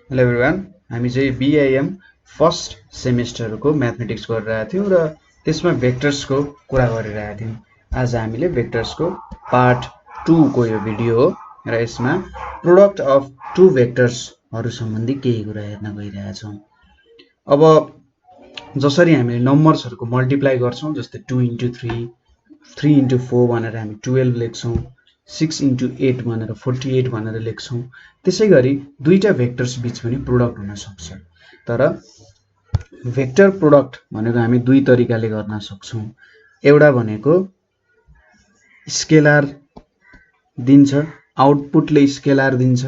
Hello everyone, हामी चाहिँ BIM first सेमेस्टरको mathematics गरिरहेका थियौँ र त्यसमा भेक्टर्सको कुरा गरिरहेका थियौँ। आज हामीले भेक्टर्सको पार्ट 2 को यो भिडियो हो र यसमा प्रोडक्ट अफ टु भेक्टर्सहरू सम्बन्धी केही कुरा हेर्न गइरहेका छौँ। अब जसरी हामीले नम्बर्सहरूको मल्टिप्लाई गर्छौँ, जस्तै 2 into 3, 3 into 4 भनेर हामी 12 लेख्छौँ, 6 into 8 भनेर 48 भनेर लेख्छौँ। त्यसै गरी दुईटा भेक्टर्स बीच पनि प्रोडक्ट हुन सक्छ। तर भेक्टर प्रोडक्ट भनेको हामी दुई तरिकाले गर्न सक्छौँ। एउटा भनेको स्केलर दिन्छ, आउटपुटले स्केलर दिन्छ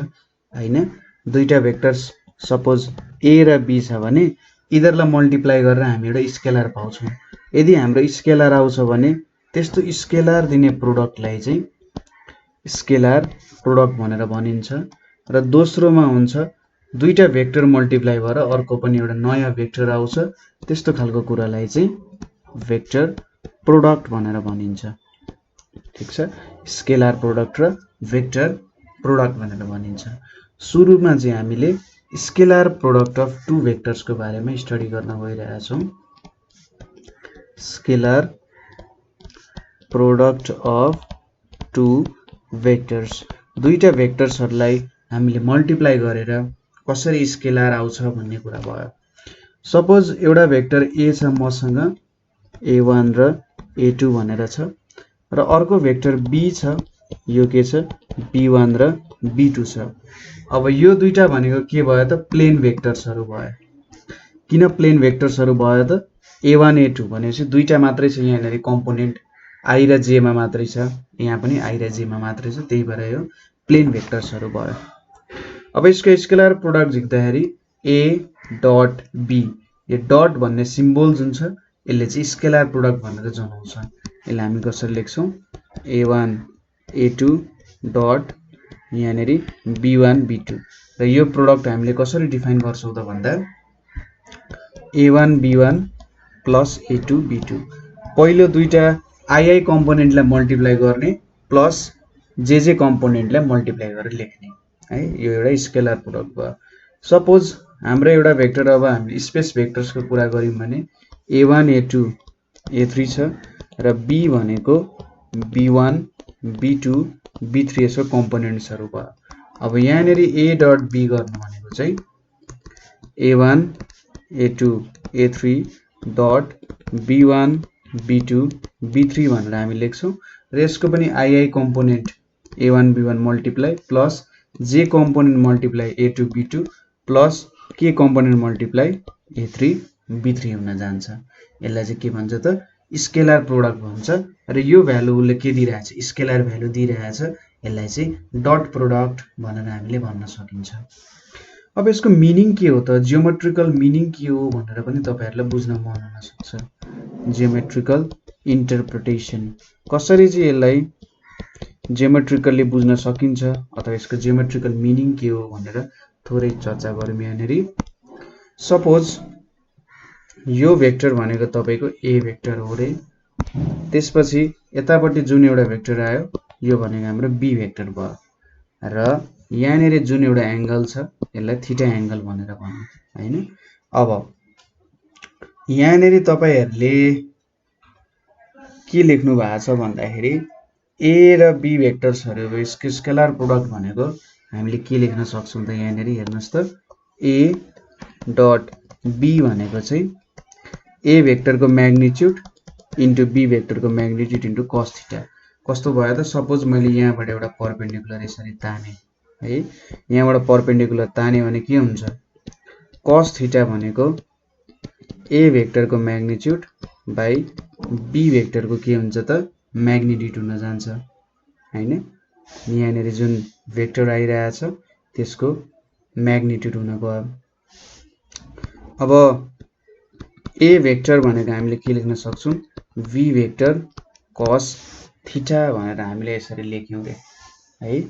हैन। दुईटा भेक्टर्स सपोज ए र बी छ भने इदरलाई मल्टिप्लाई गरेर हामी एउटा स्केलर पाउँछौँ। यदि हाम्रो स्केलर आउँछ भने त्यस्तो स्केलर दिने प्रोडक्टलाई चाहिँ स्केलर प्रोडक्ट भनेर भनिन्छ। र दोस्रोमा हुन्छ दुईटा भेक्टर मल्टिप्लाई भएर अर्को पनि एउटा नयाँ भेक्टर आउँछ, त्यस्तो खालको कुरालाई चाहिँ भेक्टर प्रोडक्ट भनेर भनिन्छ। ठीक छ, स्केलर प्रोडक्ट र भेक्टर प्रोडक्ट भनेर भनिन्छ। सुरुमा चाहिँ हामीले स्केलर प्रोडक्ट अफ टु भेक्टर्सको बारेमा स्टडी गर्न गइरहेका छौँ। Scalar product of two vectors, दुईटा भेक्टर्सहरूलाई हामीले मल्टिप्लाई गरेर कसरी स्केलर आउँछ भन्ने कुरा भयो। सपोज एउटा भेक्टर ए छ मसँग, a1 र a2 भनेर छ, र अर्को भेक्टर बी छ, यो के छ b1 र b2 छ। अब यो दुईटा भनेको के भयो त प्लेन भेक्टर्सहरू भयो। किन प्लेन भेक्टर्सहरू भयो त a1 a2 भनेपछि दुईटा मात्रै छ, यहाँनेरि कम्पोनेन्ट आई र जे मा मात्रै छ, यहाँ पनि आई र जे मा मात्रै छ, त्यही भएर यो प्लेन भेक्टर्सहरू भयो। अब यसको स्केलर प्रोडक्ट झिक्दाखेरि a डट b, यो डट भन्ने सिम्बल जुन छ यसले चाहिँ स्केलर प्रोडक्ट भनेर जनाउँछ। यसलाई हामी कसरी लेख्छौँ a1 a2 डट यहाँनेरि b1 b2, र यो प्रोडक्ट हामीले कसरी डिफाइन गर्छौँ त भन्दा a1 b1 plus a2 b2, पहिलो दुईटा आई कम्पोनेन्टलाई मल्टिप्लाई गर्ने प्लस जे कम्पोनेन्टलाई मल्टिप्लाई गरेर लेख्ने है, यो एउटा स्केलर प्रोडक्ट भयो। सपोज हाम्रो एउटा भेक्टर, अब हामीले स्पेस भेक्टर्सको कुरा गऱ्यौँ भने a1 a2 a3 छ र b भनेको b1 b2 b3 यसको कम्पोनेन्ट्सहरू भयो। अब यहाँनेरि a डट b गर्नु भनेको चाहिँ a1 a2 a3 dot b1 b2 b3 भनेर हामी लेख्छौँ, र यसको पनि I component a1 b1 multiply plus J component multiply a2 b2 plus K component multiply a3 b3 हुन जान्छ। यसलाई चाहिँ के भन्छ त स्केलर प्रोडक्ट भन्छ। र यो भ्यालु उसले के दिइरहेछ, स्केलर भ्यालु दिइरहेछ, यसलाई चाहिँ डट प्रोडक्ट भनेर हामीले भन्न सकिन्छ। अब यसको मिनिङ के हो त, जियोमेट्रिकल मिनिङ के हो भनेर पनि तपाईहरुलाई बुझ्न मन हुन सक्छ। जियोमेट्रिकल इन्टरप्रिटेसन, कसरी चाहिँ यसलाई जियोमेट्रिकली बुझ्न सकिन्छ अथवा यसको जियोमेट्रिकल मिनिङ के हो भनेर थोरै चर्चा गरौँ। यहाँनेरि सपोज यो भेक्टर भनेको तपाईको ए भेक्टर हो रे, त्यसपछि यतापट्टि जुन एउटा भेक्टर आयो यो भनेको हाम्रो बी भेक्टर भयो, र यहाँनेरि जुन एउटा एंगल छ यसलाई थीटा एंगल भनेर भनौँ हैन। अब यहाँनेरि तपाईहरुले के लेख्नु भएको छ भन्दाखेरि ए र बी भेक्टर्सहरु यसको स्केलर प्रोडक्ट भनेको हामीले के लेख्न सक्छौं त, यहाँनेरि हेर्नुस् त ए डट बी भनेको चाहिँ ए भेक्टरको म्याग्निट्युड इन्टु बी भेक्टरको म्याग्निट्युड इन्टु cos थीटा। कस्तो भयो त, सपोज मैले यहाँबाट एउटा परपेन्डिकुलर यसरी ताने है, यहाँबाट परपेन्डिकुलर ताने भने के हुन्छ, cos थीटा भनेको ए भेक्टरको म्याग्निट्युड बाइ बी भेक्टरको के हुन्छ त म्याग्निट्युड हुन जान्छ हैन। यहाँनेरि जुन भेक्टर आइरहेछ त्यसको म्याग्निट्युड हुन गयो। अब ए भेक्टर भनेको हामीले के लेख्न सक्छौं, v भेक्टर cos थीटा भनेर हामीले यसरी लेख्यौं के है।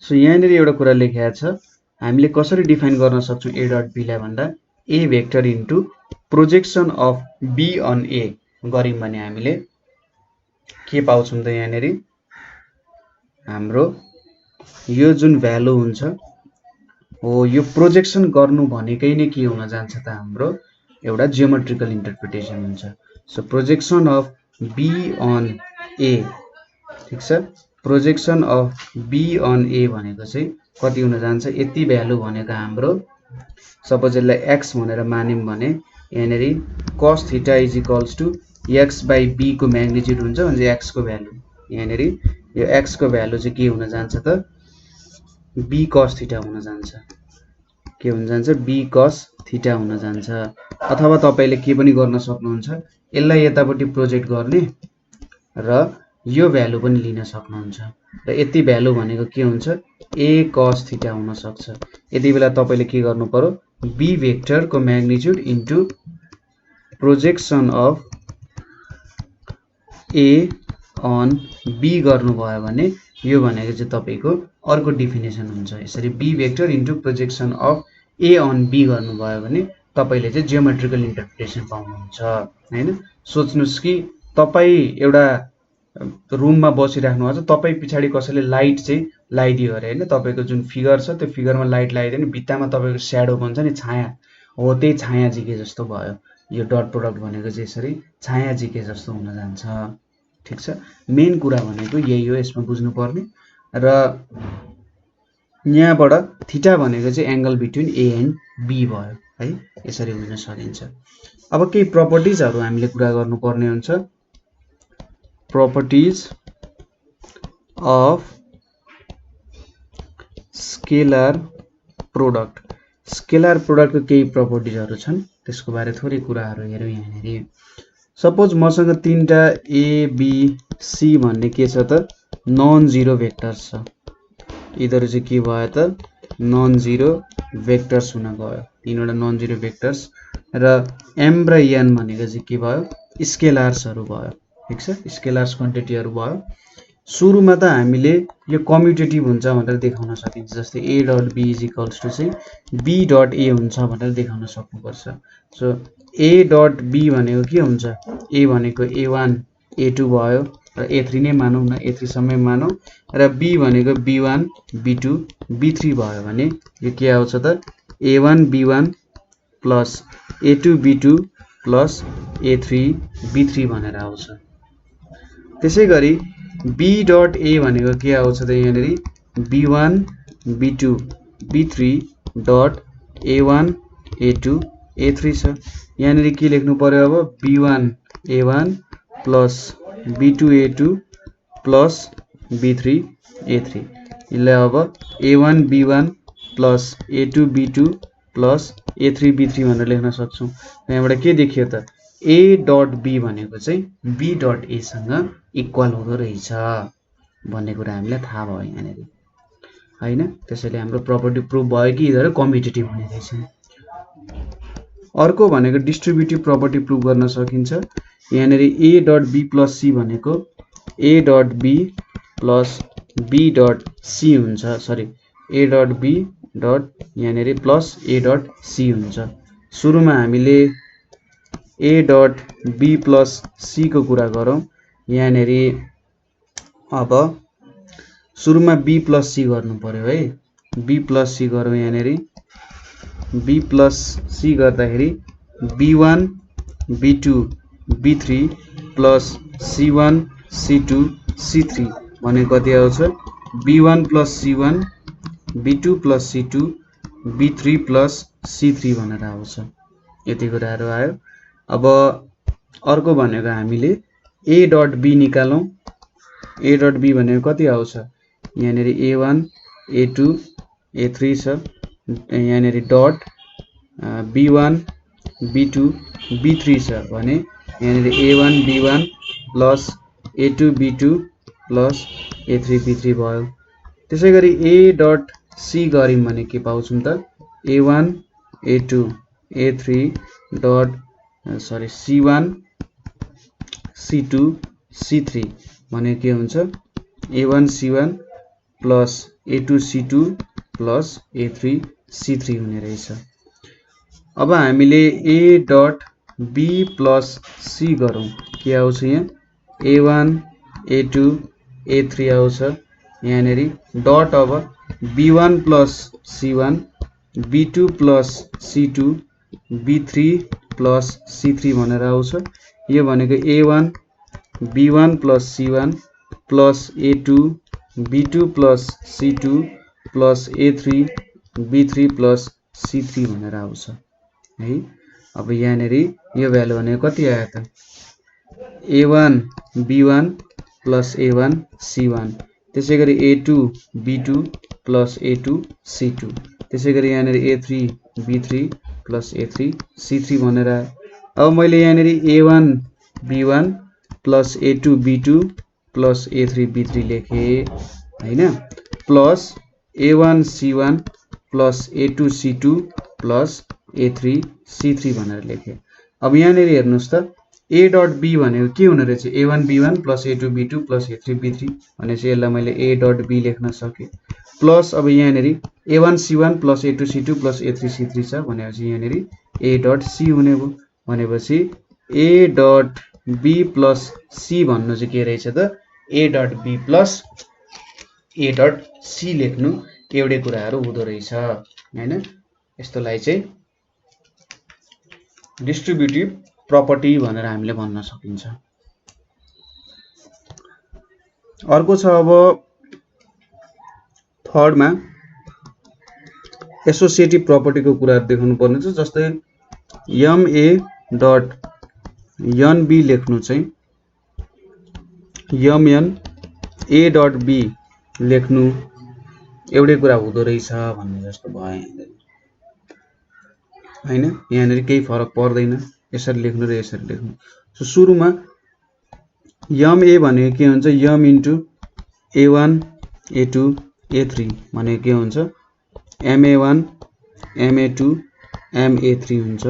सो यहाँनेरि एउटा कुरा लेखेको छ, हामीले कसरी डिफाइन गर्न सक्छौं a डट b लाई भन्दा a vector into projection of b on a गर्यौं भने हामीले के पाउँछौं त, यहाँनेरि हाम्रो यो जुन भ्यालु हुन्छ हो यो प्रोजेक्सन गर्नु भनेकै नै के हुन जान्छ त हाम्रो एउटा जियोमेट्रिकल इन्टरप्रिटेसन हुन्छ। So projection of B on A, ठिक छ, projection of B on A भनेको चाहिँ कति हुन जान्छ, यति भ्यालु भनेको हाम्रो सपोज यसलाई एक्स भनेर मान्यौँ भने यहाँनिर cos theta is equals to X by B को म्याग्निट्युड हुन्छ भने एक्स को भ्यालु, यहाँनिर यो एक्स को भ्यालु चाहिँ के हुन जान्छ त बी cos थीटा हुन जान्छ, के हुन जान्छ बी cos थीटा हुन जान्छ। अथवा तपाईले के पनि गर्न सक्नुहुन्छ, यसलाई यतापट्टि प्रोजेक्ट गर्ने र यो भ्यालु पनि लिन सक्नुहुन्छ र यति भ्यालु भनेको के हुन्छ a cos थीटा हुन सक्छ। यति बेला तपाईले के गर्नु पर्यो, b भेक्टर को magnitude into projection of a on b गर्नुभयो भने यो भनेको चाहिँ तपाईको अर्को डेफिनेसन हुन्छ। यसरी b vector into projection of a on b गर्नुभयो भने तपाईले चाहिँ जियोमेट्रिकल इन्टरप्रिटेसन पाउनुहुन्छ हैन। सोच्नुस् कि तपाई एउटा रुममा बसिराख्नु भएको छ, तपाई पछाडी कसैले लाइट चाहिँ लगाइदियो अरे हैन, तपाईको जुन फिगर छ त्यो फिगरमा लाइट लगाइदियो भने भित्तामा तपाईको स्याडो भन्छ नि छाया, हो त्यही छाया जिके जस्तो भयो। यो डट प्रोडक्ट भनेको चाहिँ यसरी छाया जिके जस्तो हुन जान्छ, ठीक छ। मेन कुरा भनेको यही हो, यसमा बुझ्नु पर्ने। र यहाँबाट थीटा भनेको चाहिँ angle between A and B भयो है, यसरी बुझ्न सकिन्छ। अब केही प्रपर्टिजहरु हामीले कुरा गर्नुपर्ने हुन्छ। Properties of scalar product, scalar product को केही प्रपर्टिजहरु छन्, त्यसको बारे थोरै कुराहरु हेरौँ यहाँनिर। सपोज मसँग तीनटा ए बी सी भन्ने के छ त नन जीरो भेक्टर्स छ, यिनीहरु चाहिँ के भयो त नन जीरो भेक्टर्स हुन गयो, तीनवटा नन जीरो भेक्टर्स र एम र एन भनेको चाहिँ के भयो स्केलर्सहरु भयो, ठीक छ, स्केलर्स क्वान्टिटीहरु भयो। सुरुमा त हामीले यो कम्युटेटिभ हुन्छ भनेर देखाउन सकिन्छ, जस्तै a dot b is equals to चाहिँ b डट a हुन्छ भनेर देखाउन सक्नुपर्छ। सो a डट b भनेको के हुन्छ, a भनेको a1 a2 भयो र a3 नै मानौँ न, a3 सम्मै मानौँ र b भनेको b1 b2 b3 भयो भने यो के आउँछ त a1 b1 plus a2 b2 plus a3 b3 भनेर आउँछ। त्यसैगरी b डट a भनेको के आउँछ त यहाँनिर b1 b2 b3 dot a1 a2 a3 छ। यहाँनिर के लेख्नु पर्यो अब b1 a1 plus b2 a2 plus b3 a3, यसलाई अब a1 b1 plus a2 b2 plus a3 b3 भनेर लेख्न सक्छौं। यहाँबाट के देखियो त a डट b भनेको चाहिँ b डट a सँग इक्वल हुँदो रहेछ भन्ने कुरा हामीलाई थाहा भयो यहाँनिर हैन। त्यसैले हाम्रो प्रपर्टी प्रुफ भयो कि यिनीहरु कम्युटेटिभ हुने रहेछन्। अर्को भनेको डिस्ट्रिब्युटिभ प्रपर्टी प्रुफ गर्न सकिन्छ। यहाँनिर a dot b plus c भनेको a dot b plus b dot c हुन्छ, sorry a dot b dot यहाँनिर प्लस a डट c हुन्छ। सुरुमा हामीले a dot b plus c को कुरा गरौँ। यहाँनिर अब सुरुमा b प्लस c गर्नु पर्यो है, b प्लस c गरौँ। यहाँनिर b प्लस c गर्दाखेरि b1 b2 b3 plus c1 c2 c3 भने कति आउँछ b1 plus c1 b2 plus c2 b3 plus c3 भनेर आउँछ। यति कुराहरु आयो। अब अर्को भनेको हामीले a dot b निकालौं। a dot b भनेको कति आउँछ यहाँनिर a1 a2 a3 छ। यहाँनिर डट b1 b2 b3 छ भने यहाँनिर a1 b1 plus a2 b2 plus a3 b3 भयो। त्यसैगरी a डट c गरिम भने के पाउँछौं त a1 a2 a3 dot sorry c1 c2 c3 भने के हुन्छ a1 c1 plus a2 c2 plus a3 c3 हुने रहेछ। अब हामीले a dot b plus c गरौँ, के आउँछ यहाँ a1 a2 a3 आउँछ। यहाँनिर डट अब b1 plus c1 B2 plus C2 B3 plus C3 भनेर आउँछ। यो भनेको A1 B1 plus C1 plus A2 B2 plus C2 plus A3 B3 plus C3 भनेर आउँछ है। अब यहाँनेर यो भ्यालु भनेको कति आयो त A1 B1 plus A1 C1 त्यसैगरी A2 B2 plus A2 C2 त्यसैगरी यहाँनेर A3 B3 plus A3 C3 भनेर आयो। अब मैले यहाँनेर A1 B1 plus A2 B2 plus A3 B3 लेखे हैन plus A1 C1 plus A2 C2 plus A3 C3 भनेर लेखे। अब यहाँनेर हेर्नुस् त A डट B भनेको के हुने रहेछ A1 B1 plus A2 B2 plus A3 B3 भनेपछि यसलाई मैले A डट B लेख्न सके प्लस अब यहाँनेर A1 C1 plus A2 C2 plus A3 C3 छ भनेपछि यहाँनेर A डट C हुने भयो। भनेपछि A dot B plus C भन्नु चाहिँ के रहेछ त A dot B plus A dot C लेख्नु एउटै कुराहरु हुँदो रहेछ हैन। यस्तोलाई चाहिँ डिस्ट्रिब्युटिभ प्रपर्टी भनेर हामीले भन्न सकिन्छ। अर्को छ अब थर्डमा एसोसिएटिभ प्रपर्टीको कुराहरु देखाउनु पर्ने छ। जस्तै MA डट NB लेख्नु चाहिँ MN A डट B लेख्नु एउटै कुरा हुँदो रहेछ भन्ने जस्तो भयो हैन। यहाँनेर केही फरक पर्दैन यसरी लेख्नु र यसरी लेख्नु। सो सुरुमा MA भनेको के हुन्छ M into A1 A2 A3 भनेको के हुन्छ MA1 MA2 MA3 हुन्छ।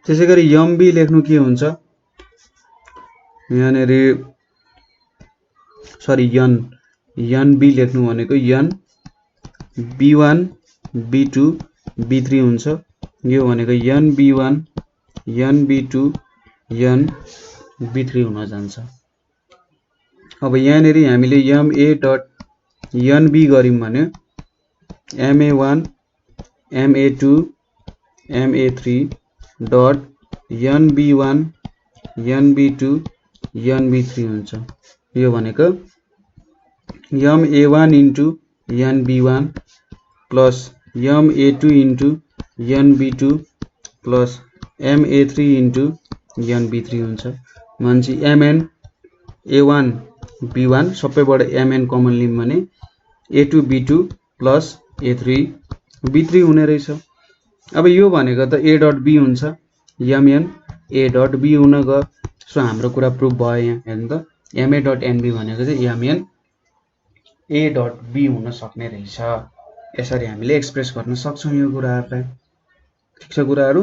त्यसैगरी MB लेख्नु के हुन्छ यहाँनेर सरी NB लेख्नु भनेको N B1 B2 B3 हुन्छ। यो भनेको NB1 NB2 NB3 हुन जान्छ। अब यहाँनेर हामीले MA डट NB गर्यौं भने MA1 MA2 MA3 dot NB1 NB2 NB3 हुन्छ। यो भनेको MA1 into NB1 plus MA2 into NB2 plus MA3 into NB3 हुन्छ। भनेपछि MN A1 B1 सबैबाट MN कमन लियौं भने A2 B2 plus A3 B3 हुने रहेछ। अब यो भनेको त A डट B हुन्छ MN A डट B हुन गयो। सो हाम्रो कुरा प्रुफ भयो यहाँ हेर्नु त MA डट NB भनेको चाहिँ MN A डट B हुन सक्ने रहेछ। यसरी हामीले एक्सप्रेस गर्न सक्छौं यो कुराहरुलाई। ठीक छ कुराहरु।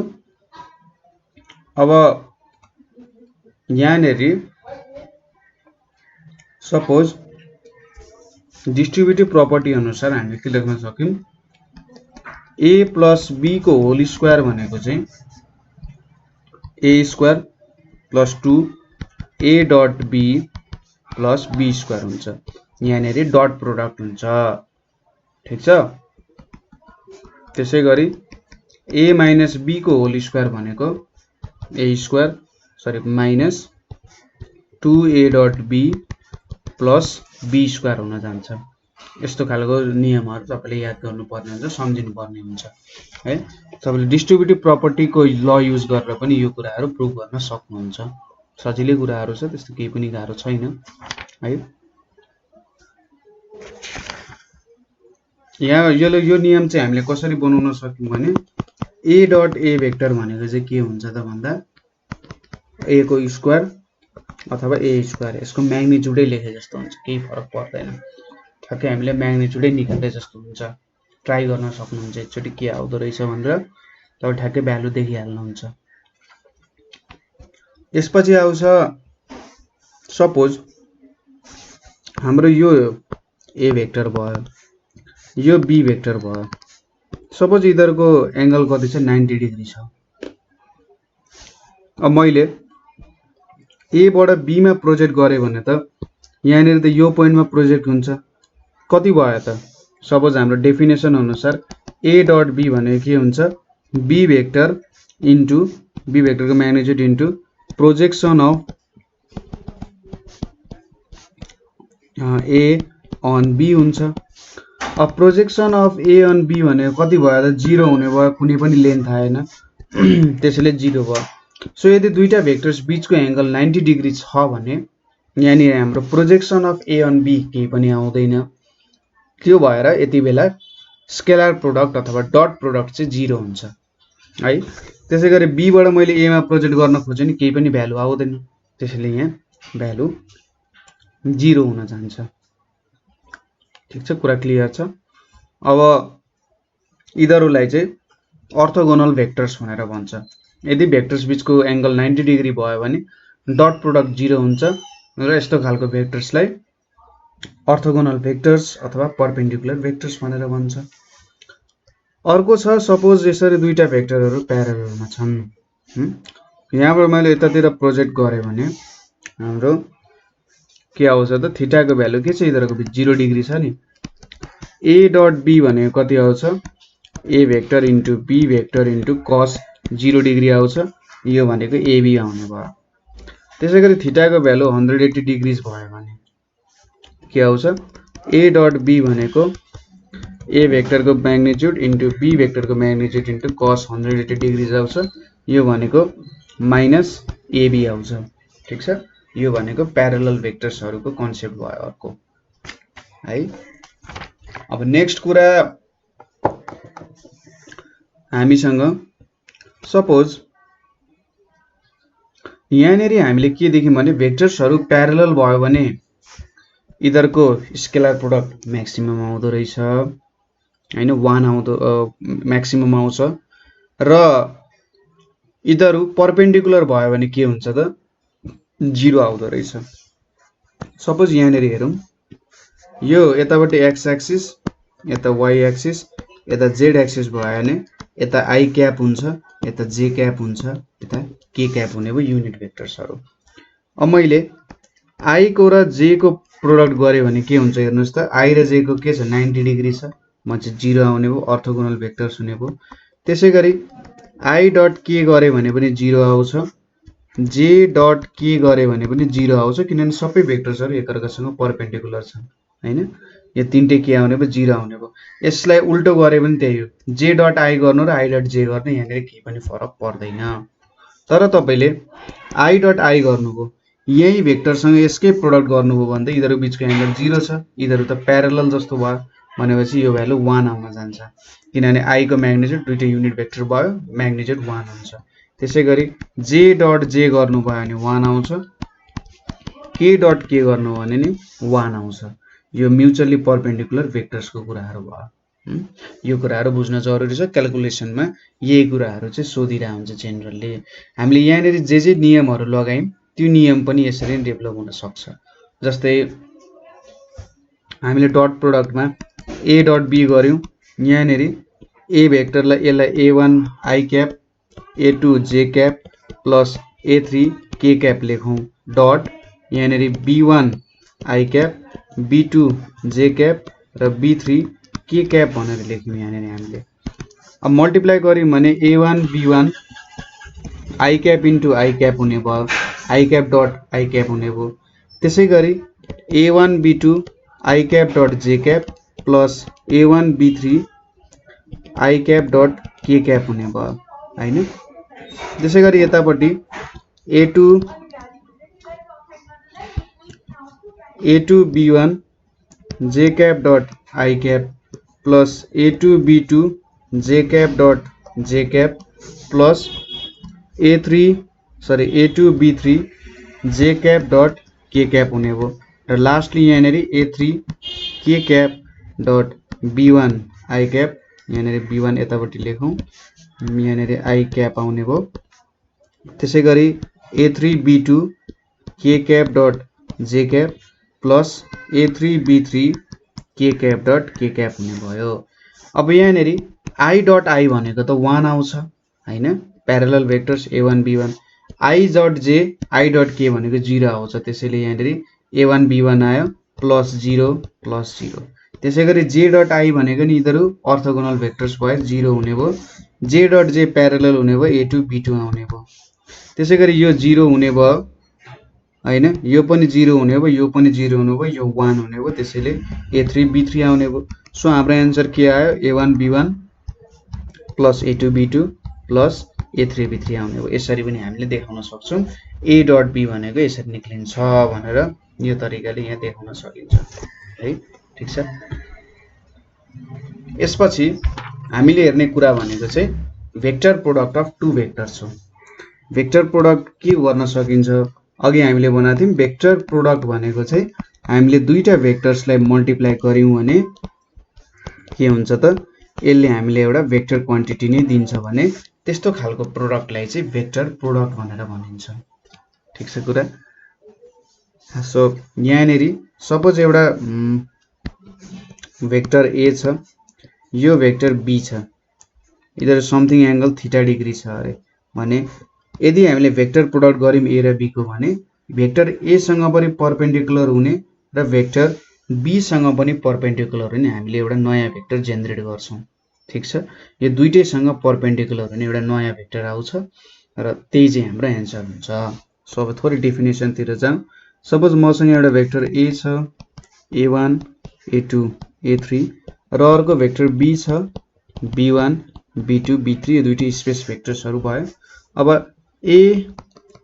अब यहाँनेर सपोज डिस्ट्रिब्युटिभ प्रपर्टी अनुसार हामीले के लेख्न सक्यौं A प्लस B को होल स्क्वायर भनेको चाहिँ A square plus 2 A dot B plus B square हुन्छ। यहाँनेर डट प्रोडक्ट हुन्छ। ठीक छ। त्यसैगरी A माइनस B को होल स्क्वायर भनेको A square sorry minus 2A dot B plus B square हुन जान्छ। यस्तो खालको नियमहरु तपाईले याद गर्नुपर्ने हुन्छ सम्झिनु पर्ने हुन्छ है। तपाईले डिस्ट्रिब्युटिभ प्रपर्टी को ल युज गरेर पनि यो कुराहरु प्रुफ गर्न सक्नुहुन्छ। सजिलै कुराहरु छ त्यस्तो केही पनि गाह्रो छैन है। यहाँ यो नियम चाहिँ हामीले कसरी बनाउन सक्यौं भने A डट A भेक्टर भनेको चाहिँ के हुन्छ त भन्दा A को स्क्वायर अथवा A स्क्वायर यसको म्याग्निट्युडै लेखे जस्तो हुन्छ केही फरक पर्दैन। ठ्याक्कै हामीले म्याग्निट्युडै निकाल्दै जस्तो हुन्छ। ट्राई गर्न सक्नुहुन्छ एकचोटी के आउँदो रहेछ भनेर तपाईले ठ्याक्कै भ्यालु देखिहाल्नुहुन्छ। यसपछि आउँछ सपोज हाम्रो यो A भेक्टर भयो यो B भेक्टर भयो। सपोज इधरको एंगल कति छ 90 डिग्री छ। अब मैले A बाट B मा प्रोजेक्ट गरे भने त यहाँनेर त यो पोइन्टमा प्रोजेक्ट हुन्छ कति भयो त सपोज हाम्रो डेफिनेसन अनुसार a डट b भनेको के हुन्छ b भेक्टर इन्टु b भेक्टरको magnitude into projection of a on b हुन्छ। अब projection of a on b भनेको कति भयो त 0 हुने भयो, कुनै पनि लेन्थ आएन त्यसैले 0 भयो। सो यदि दुईटा भेक्टर्स बीचको एंगल 90 डिग्री छ भने यहाँनिर हाम्रो projection of a on b केही पनि आउँदैन। त्यो भएर यति बेला स्केलर प्रोडक्ट अथवा डट प्रोडक्ट चाहिँ 0 हुन्छ है। त्यसैगरी b बाट मैले a मा प्रोजेक्ट गर्न खोजे नि केही पनि भ्यालु आउँदैन, त्यसैले यहाँ भ्यालु 0 हुन जान्छ। ठीक छ, कुरा क्लियर छ। अब यिनीहरूलाई चाहिँ अर्थोगोनल भेक्टर्स भनेर भन्छ। यदि भेक्टर्स बीचको एंगल 90 डिग्री भयो भने डट प्रोडक्ट 0 हुन्छ र यस्तो खालको भेक्टर्सलाई अर्थोगोनल भेक्टर्स अथवा परपेन्डिकुलर भेक्टर्स भनेर भन्छ। अर्को छ सपोज यसरी दुईटा भेक्टरहरू प्यारललमा छन्, यहाँबाट मैले यतातिर प्रोजेक्ट गरे भने हाम्रो के आउँछ त थीटाको भ्यालु के छ यिनीहरूको बीच 0 डिग्री छ नि। a डट b भनेको कति आउँछ a vector into b vector into cos 0 degree आउँछ, यो भनेको ab आउने भयो। त्यसैगरी थीटाको भ्यालु 180 डिग्री भयो भने के आउँछ a डट b भनेको a भेक्टरको म्याग्निट्युड इन्टु b भेक्टरको म्याग्निट्युड इन्टु cos 180 डिग्री आउँछ, यो भनेको माइनस ab आउँछ। ठीक छ, यो भनेको प्यारलल भेक्टर्सहरुको कन्सेप्ट भयो अर्को है। अब नेक्स्ट कुरा हामीसँग सपोज यहाँनेरि हामीले के देख्यौं भने भेक्टर्सहरु प्यारलल भयो भने यिनीहरुको स्केलर प्रोडक्ट म्याक्सिमम आउँदो रहेछ हैन, 1 आउँदो म्याक्सिमम आउँछ र यिनीहरु परपेन्डिकुलर भयो भने के हुन्छ त 0 आउँदो रहेछ। सपोज यहाँनेरि हेरौं, यो यताबाट x एक्सिस, यता y एक्सिस, यता z एक्सिस भयो भने यता i क्याप हुन्छ, यता j क्याप हुन्छ, यता k क्याप हुने भयो युनिट भेक्टर्सहरु। अब मैले i को र j को प्रोडक्ट गरे भने के हुन्छ हेर्नुस् त, i र j को के छ 90 डिग्री छ, म चाहिँ 0 आउने भयो, अर्थोगोनल भेक्टर्स हुने भयो। त्यसैगरी i डट k गरे भने पनि 0 आउँछ, j डट k गरे भने पनि 0 आउँछ, किनभने सबै भेक्टर्सहरु एकअर्कासँग परपेन्डिकुलर छन् हैन। यो तीनटै के आउने भयो 0 आउने भयो। यसलाई उल्टो गरे पनि त्यही हो, j डट i गर्नु र i डट j गर्ने यहाँनेर केही पनि फरक पर्दैन। तर तपाईले i डट i गर्नुभयो, यही भेक्टरसँग यसकै प्रोडक्ट गर्नुभयो भने त यिनीहरु बीचको एंगल 0 छ, यिनीहरु त प्यारलल जस्तो भयो भनेपछि यो भ्यालु 1 आउन जान्छ, किनभने i को म्याग्निट्युड दुईटै युनिट भेक्टर भयो, म्याग्निट्युड 1 हुन्छ। त्यसैगरी j डट j गर्नु भयो भने 1 आउँछ, k डट k गर्नु भने नि 1 आउँछ। यो म्युचुअली परपेन्डिकुलर भेक्टर्सको कुराहरु भयो। यो कुराहरु बुझ्न जरुरी छ, क्याल्कुलेसनमा यही कुराहरु चाहिँ सोधिरा हुन्छ जेनरली। हामीले यहाँनेरि जे नियमहरु लगायौं त्यो नियम पनि यसरी नै डेभलप हुन सक्छ। जस्तै हामीले डट प्रोडक्टमा a डट b गर्यौं, यहाँनेरि a भेक्टरलाई यसलाई a1 i cap, a2 j cap plus a3 k cap लेखौं डट यहाँनेरि b1 i cap, b2 j cap र b3 k क्याप भनेर लेख्यौं यहाँनेरि हामीले। अब मल्टिप्लाई गर्यौं भने a1 b1 i cap into i cap हुने भयो, i cap dot i cap हुने भयो। त्यसैगरी a1 b2 i cap dot j cap plus a1 b3 i cap dot k cap हुने भयो हैन। त्यसैगरी यतापट्टि a2 b1 j cap dot i cap plus a2 b2 j cap dot j cap plus a2 b3 j cap dot k cap हुने भयो र lastly यहाँनेरि a3 k cap dot b1 i cap, यहाँनेरि b1 यतापट्टि लेखौं, यहाँनेरि i cap आउने भयो। त्यसैगरी a3 b2 k cap dot j cap plus a3 b3 k cap dot k cap हुने भयो। अब यहाँनेरि i डट i भनेको त 1 आउँछ हैन, parallel vectors a1 b1, i dot j i dot k भनेको 0 आउँछ, त्यसैले यहाँनेरि a1 b1 आयो प्लस 0 प्लस 0, त्यसैगरी जे डट आई भनेको नि यिनीहरू अर्थोगोनल भेक्टर्स भयो 0 हुने भयो जे डट जे प्यारेलल हुने भयो a2 b2 आउने भयो त्यसैगरी यो 0 हुने भयो हैन यो पनि 0 हुने भयो यो पनि 0 हुने भयो यो 1 हुने भयो त्यसैले a3 b3 आउने भयो सो हाम्रो आन्सर के आयो a1 b1 plus a2 b2 plus a3 b3 आउने भयो यसरी पनि हामीले देखाउन सक्छौं a डट b भनेको यसरी निक्लिन्छ भनेर यो तरिकाले यहाँ देखाउन सकिन्छ है ठीक छ यसपछि हामीले हेर्ने कुरा भनेको चाहिँ vector product of two vectors हो भेक्टर प्रोडक्ट के गर्न सकिन्छ अघि हामीले भनेको थियौं भेक्टर प्रोडक्ट भनेको चाहिँ हामीले दुईटा भेक्टर्सलाई मल्टिप्लाई गर्यौं भने के हुन्छ त यसले हामीले एउटा भेक्टर क्वान्टिटी नै दिन्छ भने त्यस्तो खालको प्रोडक्टलाई चाहिँ भेक्टर प्रोडक्ट भनेर भनिन्छ ठीक छ कुरा सो यहाँनेरि सपोज एउटा भेक्टर a छ यो भेक्टर b छ इधर समथिङ एंगल थीटा डिग्री छ अरे भने यदि हामीले भेक्टर प्रोडक्ट गर्यौं a र b को भने भेक्टर a सँग पनि परपेन्डिकुलर हुने र भेक्टर b सँग पनि परपेन्डिकुलर हुने हामीले एउटा नयाँ भेक्टर जेनेरेट गर्छौं ठीक छ यो दुईटैसँग परपेन्डिकुलर हुने एउटा नयाँ भेक्टर आउँछ र त्यही चाहिँ हाम्रो आन्सर हुन्छ सो अब थोरै डेफिनेसन तिर जाउँ सपोज मसँग एउटा भेक्टर a छ a1 a2 a3 र अर्को भेक्टर b छ b1 b2 b3 यो दुईटै स्पेस भेक्टर्सहरु भयो अब a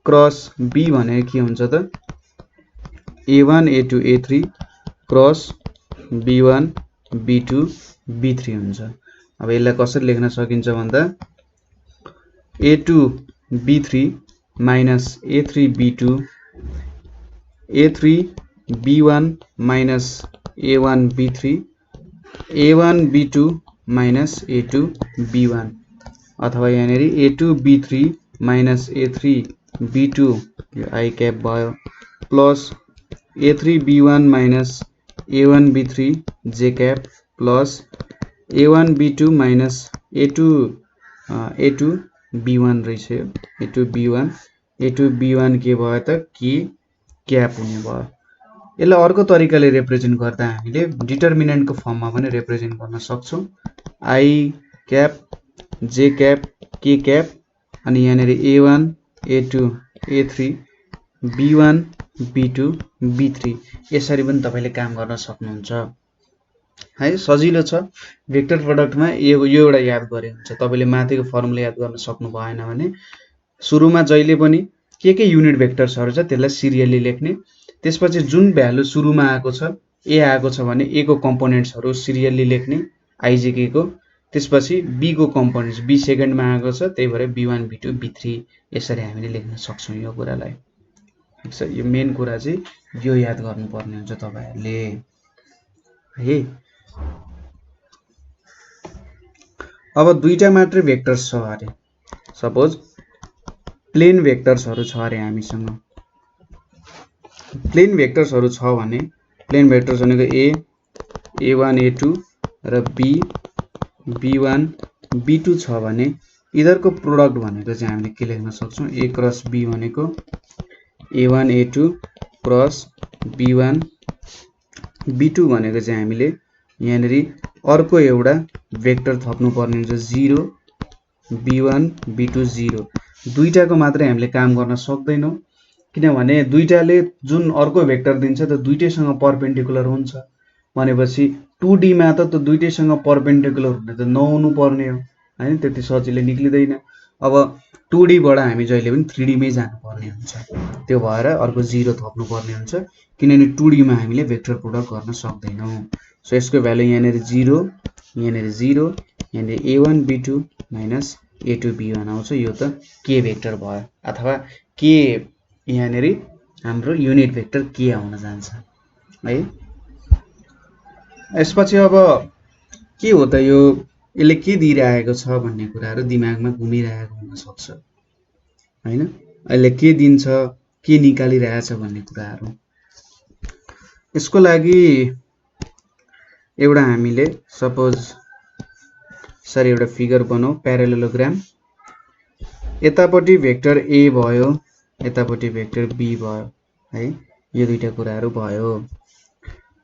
क्रस b भनेको के हुन्छ त a1 a2 a3 cross b1 b2 b3 हुन्छ अब यसलाई कसरी लेख्न सकिन्छ भन्दा a2 b3 minus a3 b2 a3 b1 minus a1 b3 a1 b2 minus a2 b1 अथवा यहाँनेरि a2 b3 minus a3 b2 यो i cap भयो plus a3 b1 minus a1 b3 j cap plus a1 b2 minus a2 a2 b1 रहेछ a2 b1 a2 b1 के भयो त k cap हुने भयो यसलाई अर्को तरिकाले रिप्रेजेन्ट गर्दा हामीले डिटर्मिनेन्ट को फर्ममा पनि रिप्रेजेन्ट गर्न सक्छौं i cap j cap k cap अनि यहाँनेरि a1 a2 a3 b1 b2 b3 यसरी पनि तपाईले काम गर्न सक्नुहुन्छ है सजिलो छ भेक्टर प्रोडक्टमा यो एउटा याद गरे हुन्छ तपाईले माथिको फर्मुला याद गर्न सक्नु भएन भने सुरुमा जहिले पनि के युनिट भेक्टर्सहरु छ त्यसलाई सिरियली लेख्ने त्यसपछि जुन भ्यालु सुरुमा आएको छ a आएको छ भने a को कम्पोनेन्ट्सहरु सिरियली लेख्ने ijk को त्यसपछि b को कम्पोनेन्ट्स b सेकेन्डमा आएको छ त्यही भएर b1 b2 b3 यसरी हामीले लेख्न सक्छौं यो कुरालाई ठीक छ यो मेन कुरा चाहिँ यो याद गर्नुपर्ने हुन्छ तपाईहरुले है अब दुईटा मात्र भेक्टर्स छ अरे सपोज प्लेन भेक्टर्सहरु छ अरे हामीसँग प्लेन भेक्टर्सहरु छ भने प्लेन भेक्टर्स भनेको a a1 a2 र b b1 b2 छ भने इधरको प्रोडक्ट भनेको चाहिँ हामीले के लेख्न सक्छौं a क्रस b भनेको a1 a2 cross b1 b2 भनेको चाहिँ हामीले यहाँनेरि अर्को एउटा भेक्टर थप्नु पर्ने हुन्छ 0 b1 b2 0 दुईटाको मात्रै हामीले काम गर्न सक्दैनौं किनभने दुईटाले जुन अर्को भेक्टर दिन्छ त दुईटैसँग परपेन्डिकुलर हुन्छ भनेपछि 2D मा त दुईटैसँग परपेन्डिकुलर हुने त नहुनु पर्ने हो हैन त्यति सजिलै निक्लिदैन अब 2D बाट हामी जहिले पनि 3D मै जानु पर्ने हुन्छ त्यो भएर अर्को 0 थप्नु पर्ने हुन्छ किनभने 2D मा हामीले भेक्टर प्रोडक्ट गर्न सक्दैनौं सो यसको भ्यालु यहाँनेरि 0 यहाँनेरि 0 यहाँनेरि a1 b2 minus a2 b1 आउँछ यो त k भेक्टर भयो अथवा k यहाँनेरि हाम्रो युनिट भेक्टर k आउन जान्छ है यसपछि अब के हो त यो यसले के दिइरहेको छ भन्ने कुराहरु दिमागमा घुमिरहेको हुन सक्छ हैन अहिले के दिन्छ के निकालिरहेछ भन्ने कुराहरु यसको लागि एउटा हामीले सपोज सरी एउटा फिगर बनाऊ प्यारालेलोग्राम यतापटि भेक्टर a भयो यतापटि भेक्टर b भयो है यो दुईटा कुराहरु भयो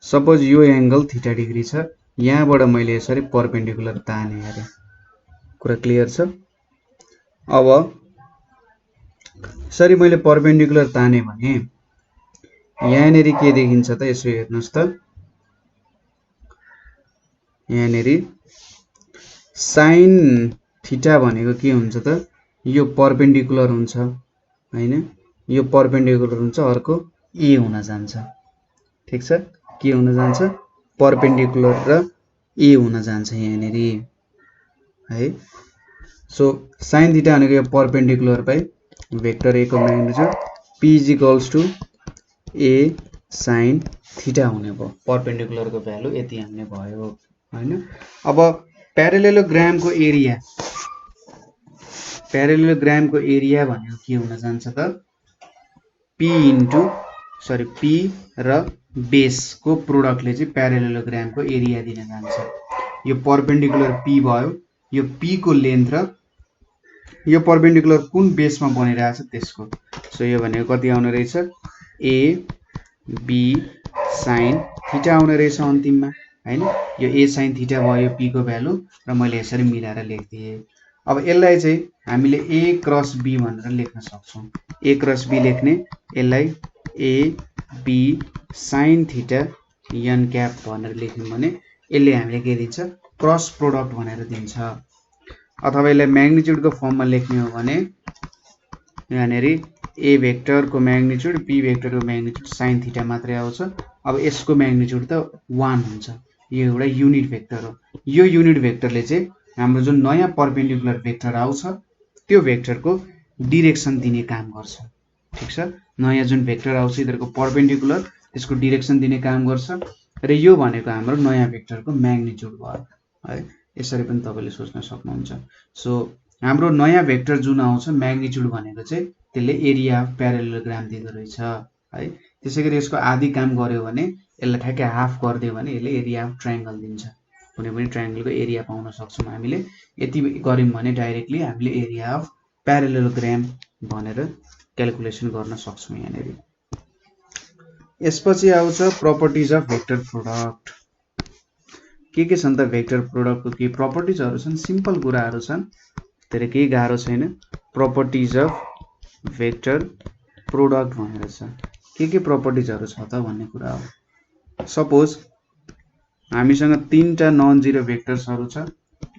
सपोज यो एंगल थीटा डिग्री छ, यहाँबाट मैले यसरी परपेंडिकुलर ताने अरे। कुरा क्लियर छ? अब यसरी मैले परपेंडिकुलर ताने भने यहाँनेरि के देखिन्छ त, यसो हेर्नुस् त, यहाँनेरि साइन थीटा भनेको के हुन्छ त, यो परपेंडिकुलर हुन्छ हैन, यो परपेंडिकुलर हुन्छ, अर्को ए हुन जान्छ। ठीक छ, के हुन जान्छ, परपेंडिकुलर र ए हुन जान्छ यहाँनेरि है। सो साइन थीटा भनेको यो परपेंडिकुलर बाइ वेक्टर ए को magnitude p equals to A sine theta हुने भयो। परपेंडिकुलर को भ्यालु यति हाल्ने भयो हैन। अब प्यारालेलोग्राम को एरिया, प्यारालेलोग्राम को एरिया भनेको के हुन जान्छ त, p र बेस को प्रोडक्टले चाहिँ प्यारालेलोग्राम को एरिया दिन जान्छ। यो परपेंडिकुलर p भयो, यो p को लेन्थ र यो परपेंडिकुलर कुन बेसमा बनिरहेछ त्यसको। सो यो भनेको कति आउने रहेछ, a b sin थीटा आउने रहेछ अन्तिममा हैन। यो a sin थीटा भयो p को भ्यालु र मैले यसरी मिलाएर लेख्दिए। अब यसलाई चाहिँ हामीले a क्रस b भनेर लेख्न सक्छौं। a क्रस b लेख्ने, यसलाई a b sin theta n cap भनेर लेख्यौं भने यसले हामीले के दिन्छ, क्रस प्रोडक्ट भनेर दिन्छ। अथवा यसलाई म्याग्निट्युड को फर्ममा लेख्ने हो भने यहाँनेरि a भेक्टर को म्याग्निट्युड b भेक्टर को म्याग्निट्युड sin थीटा मात्रै आउँछ। अब यसको म्याग्निट्युड त 1 हुन्छ, यो एउटा युनिट भेक्टर हो। यो युनिट भेक्टरले चाहिँ हाम्रो जुन नयाँ परपेंडिकुलर भेक्टर आउँछ त्यो भेक्टरको डिरेक्सन दिने काम गर्छ। ठीक छ, नयाँ जुन भेक्टर आउँछ यिनीहरुको परपेंडिकुलर त्यसको डिरेक्सन दिने काम गर्छ र यो भनेको हाम्रो नयाँ भेक्टरको म्याग्निट्युड भयो है। यसरी पनि तपाईले सोच्न सक्नुहुन्छ। सो हाम्रो नयाँ भेक्टर जुन आउँछ म्याग्निट्युड भनेको चाहिँ त्यसले एरिया अफ प्यारालेलोग्राम दिँदो रहेछ है। त्यसैगरी यसको आधी काम गर्यो भने यसलाई ठ्याक्कै हाफ गरिदियो भने यसले एरिया अफ ट्रायंगल दिन्छ। कुनै पनि ट्रायंगलको एरिया पाउन सक्छौं हामीले। यति गर्यौं भने डाइरेक्टली हामीले एरिया अफ प्यारालेलोग्राम भनेर क्याल्कुलेसन गर्न सक्छौं यहाँनेरि। यसपछि आउँछ प्रपर्टिज अफ भेक्टर प्रोडक्ट। के छन् त भेक्टर प्रोडक्ट को के प्रपर्टिजहरु छन्, सिम्पल कुराहरु छन्, धेरै केही गाह्रो छैन। प्रपर्टिज अफ भेक्टर प्रोडक्ट भनेर छ। के प्रपर्टिजहरु छ त भन्ने कुरा हो। सपोज हामीसँग तीनटा नन जीरो भेक्टर्सहरु छ,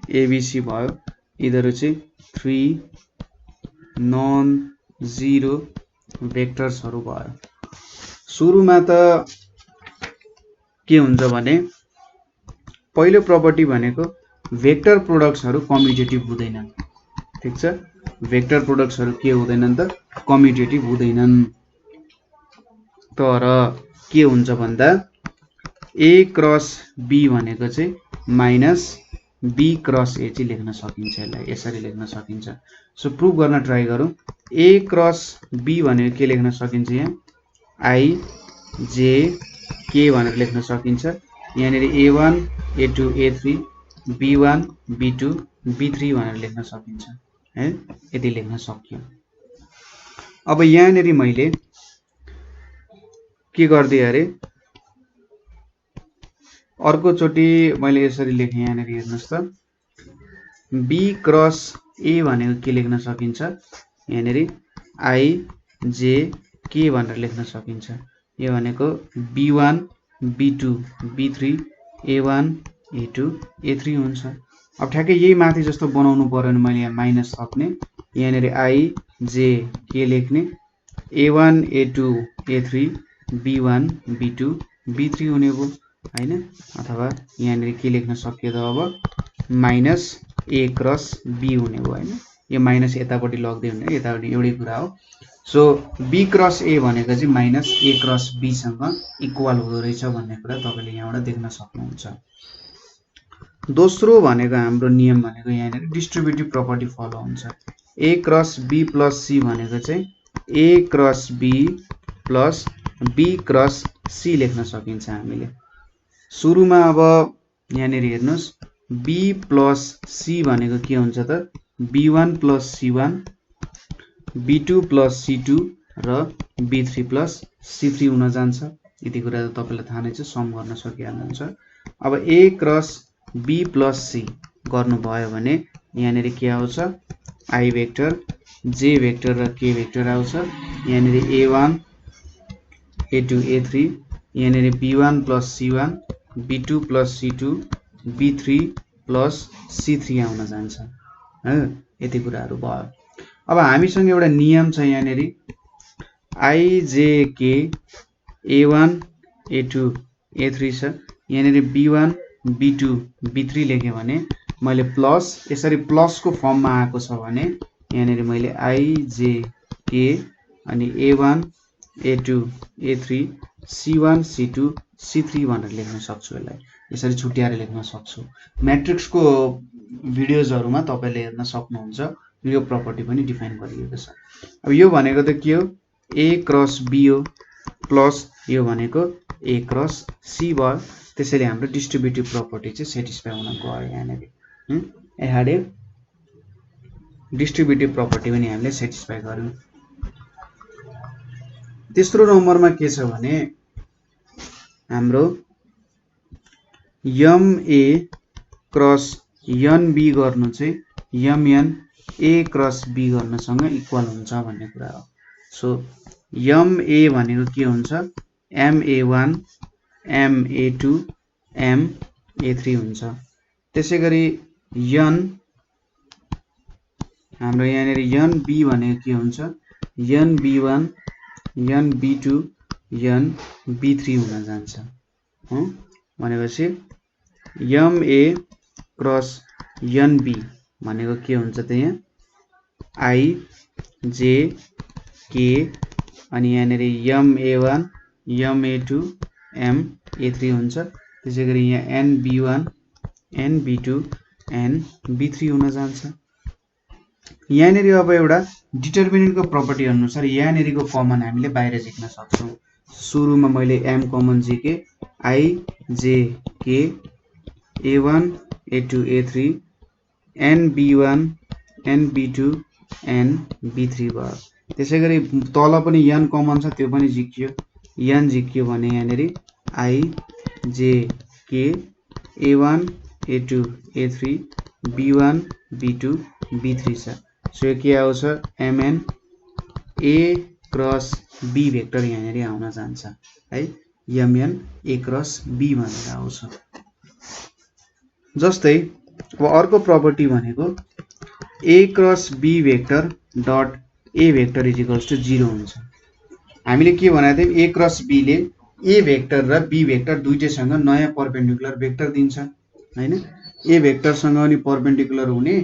एबीसी भयो, यिनीहरु चाहिँ 3 नन जीरो भेक्टर्सहरु भयो। सुरुमा त के हुन्छ भने पहिलो प्रपर्टी भनेको भेक्टर प्रोडक्ट्सहरु कम्युटेटिभ हुँदैनन्। ठीक छ, भेक्टर प्रोडक्ट्सहरु के हुँदैनन् त, कम्युटेटिभ हुँदैनन्। तर के हुन्छ भन्दा a क्रस b भनेको चाहिँ माइनस b क्रस a चाहिँ लेख्न सकिन्छ। यसलाई यसरी लेख्न सकिन्छ। सो प्रुभ गर्न ट्राई गरौँ। a क्रस b भनेको के लेख्न सकिन्छ, यहाँ i j k भनेर लेख्न सकिन्छ। यहाँनेरि a1 a2 a3 b1 b2 b3 भनेर लेख्न सकिन्छ है। यति लेख्न सकियो। अब यहाँनेरि मैले के गर्दिए अरे, अर्को चोटी मैले यसरी लेखे। यहाँनेरि हेर्नुस् त, b क्रस a भनेको के लेख्न सकिन्छ, यहाँनेरि i j k भनेर लेख्न सकिन्छ। यो भनेको b1 b2 b3 a1 a2 a3 हुन्छ। अब ठ्याक्कै यही माथि जस्तो बनाउनु पर्यो भने मैले यहाँ माइनस थप्ने, यहाँनेरि i j k लेख्ने, a1 a2 a3 b1 b2 b3 हुने भयो हैन। अथवा यहाँनेरि के लेख्न सकियो त, अब माइनस a क्रस b हुने भयो हैन। यो माइनस यतापट्टि लग्दै हुने, यतापट्टि एउटै कुरा हो। सो b क्रस a भनेको चाहिँ माइनस a क्रस b सँग इक्वल हुँदो रहेछ भन्ने कुरा तपाईले यहाँबाट देख्न सक्नुहुन्छ। दोस्रो भनेको हाम्रो नियम भनेको यहाँनेरि डिस्ट्रिब्युटिभ प्रपर्टी फलो हुन्छ। a cross b plus c भनेको चाहिँ a cross b plus b cross c लेख्न सकिन्छ हामीले। सुरुमा अब यहाँनेरि हेर्नुस्, b प्लस c भनेको के हुन्छ त, b1 plus c1 b2 plus c2 र b3 प्लस c3 हुन जान्छ। यति कुरा त तपाईलाई थाहा नै छ, सम गर्न सकिहाल्नुहुन्छ। अब a cross b plus c गर्नुभयो भने यहाँनिर के आउँछ, i भेक्टर, j भेक्टर र k भेक्टर आउँछ। यहाँनिर a1 a2 a3, यहाँनिर b1 plus c1 b2 plus c2 b3 plus c3 आउन जान्छ है। यति कुराहरू भयो। अब हामीसँग एउटा नियम छ यहाँनिर i j k a1 a2 a3 छ। यहाँनिर b1 b2 b3 लेख्यो भने मैले प्लस यसरी प्लसको फर्ममा आएको छ भने यहाँनिर मैले i j k अनि a1 a2 a3 c1 c2 c3 भनेर लेख्न सक्छु। यसलाई यसरी छुट्याएर लेख्न सक्छु। म्याट्रिक्सको भिडियोजहरुमा तपाईले हेर्न सक्नुहुन्छ, यो प्रपर्टी पनि डिफाइन गरिएको छ। अब यो भनेको त के हो, a क्रस b हो प्लस यो भनेको a क्रस c भयो। त्यसैले हाम्रो डिस्ट्रिब्युटिभ प्रपर्टी चाहिँ सेटिस्फाई हुन गयो यहाँनिर। एहाडे डिस्ट्रिब्युटिभ प्रपर्टी पनि हामीले सेटिस्फाई गर्यौं। तेस्रो नम्बरमा के छ भने हाम्रो ma क्रस nb गर्नु चाहिँ mn a क्रस b गर्नसँग इक्वल हुन्छ भन्ने कुरा हो। सो ma भनेको के हुन्छ, ma1 ma2 ma3 हुन्छ। त्यसैगरी n हाम्रो यहाँनिर nb भनेको के हुन्छ, nb1 nb2 nb3 हुन जान्छ। भनेपछि ma क्रस nb भनेको के हुन्छ त यहाँ i j k अनि यहाँनिर ma1 ma2 ma3 हुन्छ। त्यसैगरी यहाँ nb1 nb2 nb3 हुन जान्छ। यहाँनिर अब एउटा डिटरमिनेन्टको प्रपर्टी अनुसार यहाँनिरको कमन हामीले बाहिर झिक्न सक्छौं। सुरुमा मैले m कमन झिके, i j k a1 a2 a3 nb1 nb2 nb3 भयो। त्यसैगरी तल पनि n कमन छ, त्यो पनि झिकियो। n झिकियो भने यहाँनिर i j k a1 a2 a3 b1 b2 b3 छ। सो यो के आउँछ, mn a cross b vector यहाँनिर आउन जान्छ है। mn a क्रस b भनेर आउँछ। जस्तै अब अर्को प्रपर्टी भनेको a cross b vector dot a vector is equals to 0 हुन्छ। हामीले के भनेको थियौं, a क्रस b ले a भेक्टर र b भेक्टर दुईटैसँग नयाँ परपेन्डिकुलर भेक्टर दिन्छ हैन। a भेक्टरसँग पनि परपेन्डिकुलर हुने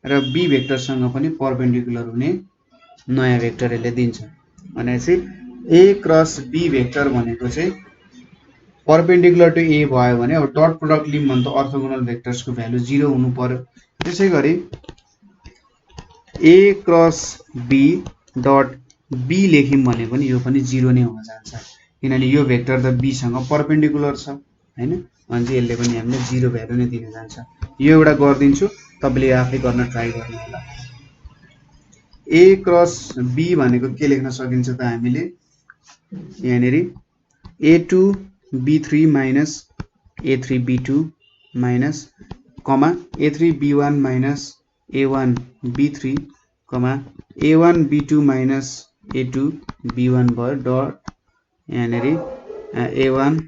र b भेक्टरसँग पनि परपेन्डिकुलर हुने नयाँ भेक्टर यसले दिन्छ। भनेपछि a क्रस b भेक्टर भनेको चाहिँ परपेन्डिकुलर टु a भयो भने अब डट प्रोडक्ट लियौं भने त अर्थोगोनल भेक्टर्सको भ्यालु 0 हुनु पर्यो। त्यसैगरी a cross b dot b लेख्यौं भने पनि यो पनि 0 नै हुन जान्छ, किनभने यो भेक्टर त b सँग परपेन्डिकुलर छ हैन। अनि यसले पनि हामीले 0 भ्यालु नै दिन जान्छ। यो एउटा गर्दिन्छु, तपाईले आफै गर्न ट्राई गर्नु होला। a क्रस b भनेको के लेख्न सकिन्छ त हामीले यहाँनिर a2 b3 minus a3 b2 minus comma a3 b1 minus a1 b3 comma a1 b2 minus a2 b1 भयो डट यहाँनिर a1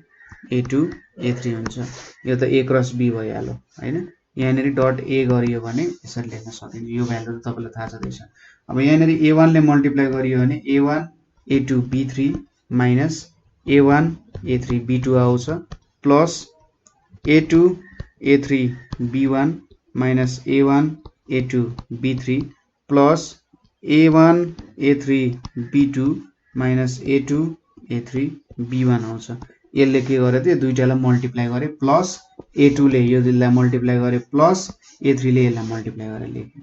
a2 a3 हुन्छ। यो त a क्रस b भइहाल्यो हैन। यहाँनिर डट a गरियो भने यसरी लेख्न सकिन्छ। यो भ्यालु त तपाईलाई थाहा छँदैछ। अब यहाँनिर a1 ले मल्टिप्लाई गरियो भने a1 a2 b3 minus a1 a3 b2 आउँछ plus a2 a3 b1 minus a1 a2 b3 plus a1 a3 b2 minus a2 a3 b1 आउँछ। यसले के गर्यो त दुईटालाई मल्टिप्लाई गरे प्लस a2 ले यो दुईलाई मल्टिप्लाई गरे प्लस a3 ले यसलाई मल्टिप्लाई गरेर लेख्यो।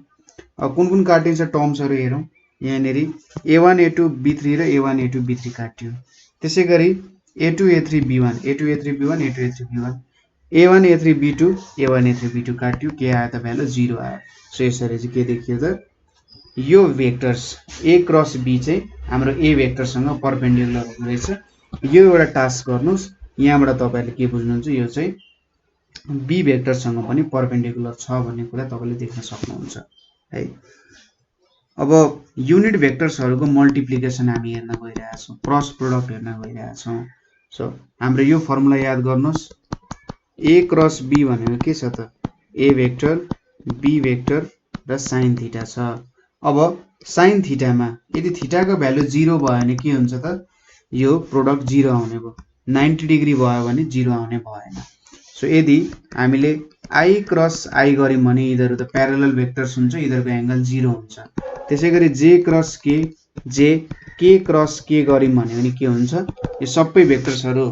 अब कुन कुन काटिन्छ टर्म्सहरु हेरौं। यहाँनिर a1 a2 b3 र a1 a2 b3 काट्यो। त्यसैगरी a2 a3 b1 a2 a3 b1 a2 a3 b1 a1 a3 b2 a1 a3 b2 काट्यो। के आयो त भ्यालु 0 आयो। सो यसरी चाहिँ के देखियो त यो भेक्टर्स a क्रस b चाहिँ हाम्रो a भेक्टरसँग परपेन्डिकुलर हुँदैछ यो एउटा टास्क गर्नुस्। यहाँबाट तपाईहरुले के बुझ्नुहुन्छ, यो चाहिँ बी भेक्टरसँग पनि परपेन्डिकुलर छ भन्ने कुरा तपाईले देख्न सक्नुहुन्छ है। अब युनिट भेक्टर्सहरुको मल्टिप्लिकेसन हामी हेर्न गइरहेका छौं, क्रस प्रोडक्ट हेर्न गइरहेका छौं। सो हाम्रो यो फर्मुला याद गर्नुस्, a क्रस b भनेको के छ त, a भेक्टर b भेक्टर र sin थीटा छ। अब sin थीटामा यदि थीटाको भ्यालु 0 भयो भने के हुन्छ त, यो प्रोडक्ट 0 आउने भयो। 90 डिग्री भयो भने 0 आउने भएन। सो यदि हामीले i क्रस i गर्यौं भने यिनीहरु त प्यारलल भेक्टर्स हुन्छ, यिनीहरुको एंगल 0 हुन्छ। त्यसैगरी j cross k cross k गर्यौं भने के हुन्छ, यो सबै भेक्टर्सहरु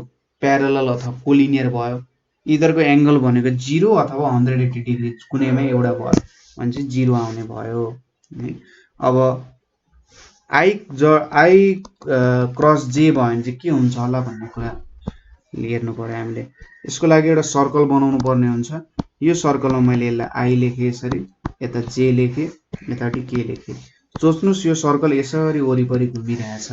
प्यारलल अथवा कोलिनियर भयो। यिनीहरुको एंगल भनेको 0 अथवा 180 डिग्री कुनैमा एउटा भयो भने चाहिँ 0 आउने भयो। अब i क्रस j भयो भने चाहिँ के हुन्छ होला भन्ने कुरा हेर्नु पर्यो हामीले। यसको लागि एउटा सर्कल बनाउनु पर्ने हुन्छ। यो सर्कलमा मैले यसलाई i लेखे, यसरी यता j लेखे, यताटी k लेखे। सोच्नुस् यो सर्कल यसरी वरिपरि घुमिरहेछ।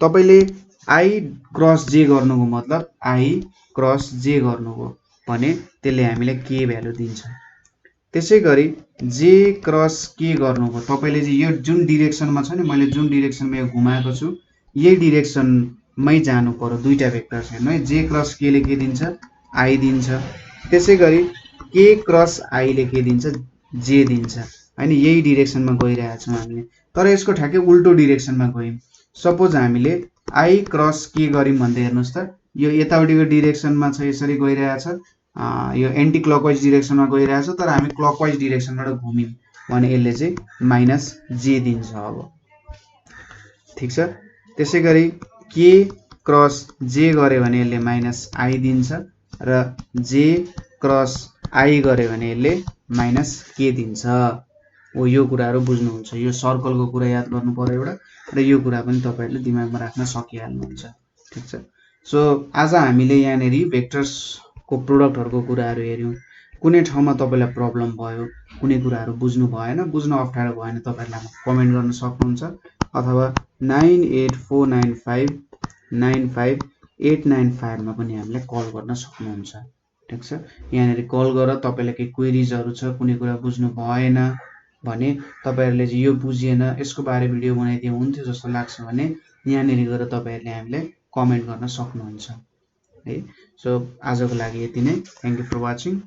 तपाईले i क्रस j गर्नुको मतलब i क्रस j गर्नुभयो भने त्यसले हामीले k भ्यालु दिन्छ। त्यसैगरी j क्रस k गर्नुभयो, तपाईले चाहिँ यो जुन डाइरेक्सनमा छ नि, मैले जुन डाइरेक्सनमा यो घुमाएको छु यही डाइरेक्सनमै जानु पर्यो। दुईटा भेक्टर हेर्नु है, j क्रस k ले के दिन्छ, i दिन्छ। त्यसैगरी k क्रस i ले के दिन्छ, j दिन्छ हैन। यही डाइरेक्सनमा गइरहेका छौं हामीले, तर यसको ठ्याक्कै उल्टो डाइरेक्सनमा गयौं। सपोज हामीले i क्रस k गर्यौं भन्दै हेर्नुस् त, यो यतापटिको डाइरेक्सनमा छ, यसरी गइरहेछ, यो एन्टी क्लकवाइज डाइरेक्सनमा गइरहेछ, तर हामी क्लकवाइज डाइरेक्सनबाट घुम्यौं भने यसले चाहिँ माइनस j दिन्छ। अब ठीक छ। त्यसैगरी k क्रस j गरे भने यसले माइनस i दिन्छ र j क्रस i गरे भने यसले माइनस k दिन्छ। हो, यो कुराहरु बुझ्नुहुन्छ। यो सर्कलको कुरा याद गर्नु पर्यो एउटा, र यो कुरा पनि तपाईहरुले दिमागमा राख्न सकिहाल्नुहुन्छ। ठीक छ। सो आज हामीले यहाँनेरि भेक्टर्सको प्रोडक्टहरुको कुराहरु हेर्यौं। कुनै ठाउँमा तपाईलाई प्रब्लम भयो, कुनै कुराहरु बुझ्नु भएन, बुझ्न अप्ठ्यारो भयो भने तपाईहरुले कमेन्ट गर्न सक्नुहुन्छ, अथवा 9849595895 मा पनि हामीलाई कल गर्न सक्नुहुन्छ। ठीक छ। यहाँनेरि कल गरेर तपाईलाई के क्वेरीजहरु छ, कुनै कुरा बुझ्नु भएन भने, तपाईहरुले चाहिँ यो बुझिएन, यसको बारे भिडियो बनाइदिए हुन्थ्यो जस्तो लाग्छ भने यहाँनेरि गएर तपाईहरुले हामीलाई कमेन्ट गर्न सक्नुहुन्छ है। सो आजको लागि यति नै। Thank you for watching.